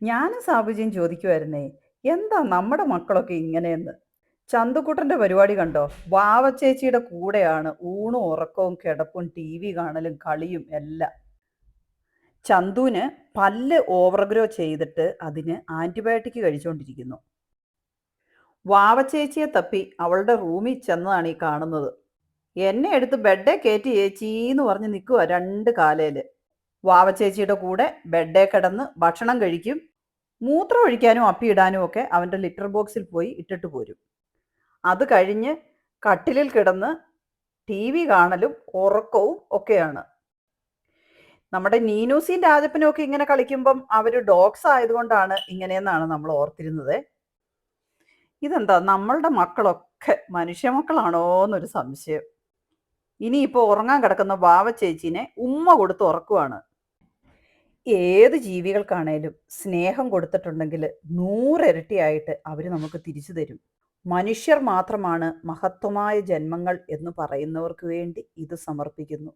ഞാനും സാബുജിയും ചോദിക്കുമായിരുന്നേ, എന്താ നമ്മുടെ മക്കളൊക്കെ ഇങ്ങനെയെന്ന്. ചന്തുക്കുട്ടന്റെ പരിപാടി കണ്ടോ? വാവച്ചേച്ചിയുടെ കൂടെയാണ് ഊണും ഉറക്കവും കിടപ്പും ടി വി കാണലും കളിയും എല്ലാം. ചന്തുവിന് പല്ല് ഓവർഗ്രോ ചെയ്തിട്ട് അതിന് ആന്റിബയോട്ടിക് കഴിച്ചുകൊണ്ടിരിക്കുന്നു. വാവച്ചേച്ചിയെ തപ്പി അവളുടെ റൂമിൽ ചെന്നതാണ് ഈ കാണുന്നത്. എന്നെ എടുത്ത് ബെഡേ കയറ്റി ചേച്ചീന്ന് പറഞ്ഞ് നിൽക്കുക രണ്ട് കാലേല്. വാവച്ചേച്ചിയുടെ കൂടെ ബെഡേ കിടന്ന് ഭക്ഷണം കഴിക്കും. മൂത്രം ഒഴിക്കാനും അപ്പിയിടാനും ഒക്കെ അവൻ്റെ ലിറ്റർ ബോക്സിൽ പോയി ഇട്ടിട്ട് പോരും. അത് കഴിഞ്ഞ് കട്ടിലിൽ കിടന്ന് ടി വി കാണലും ഉറക്കവും ഒക്കെയാണ്. നമ്മുടെ നീനൂസിയും രാജപ്പനും ഒക്കെ ഇങ്ങനെ കളിക്കുമ്പം അവർ ഡോഗ്സ് ആയതുകൊണ്ടാണ് ഇങ്ങനെയെന്നാണ് നമ്മൾ ഓർത്തിരുന്നത്. ഇതെന്താ നമ്മളുടെ മക്കളൊക്കെ മനുഷ്യ മക്കളാണോ എന്നൊരു സംശയം. ഇനിയിപ്പോൾ ഉറങ്ങാൻ കിടക്കുന്ന വാവ ചേച്ചീനെ ഉമ്മ കൊടുത്ത് ഉറക്കുവാണ്. ഏത് ജീവികൾക്കാണേലും സ്നേഹം കൊടുത്തിട്ടുണ്ടെങ്കിൽ 100 ഇരട്ടിയായിട്ട് അവർ നമുക്ക് തിരിച്ചു തരും. മനുഷ്യർ മാത്രമാണ് മഹത്വമായ ജന്മങ്ങൾ എന്ന് പറയുന്നവർക്ക് വേണ്ടി ഇത് സമർപ്പിക്കുന്നു.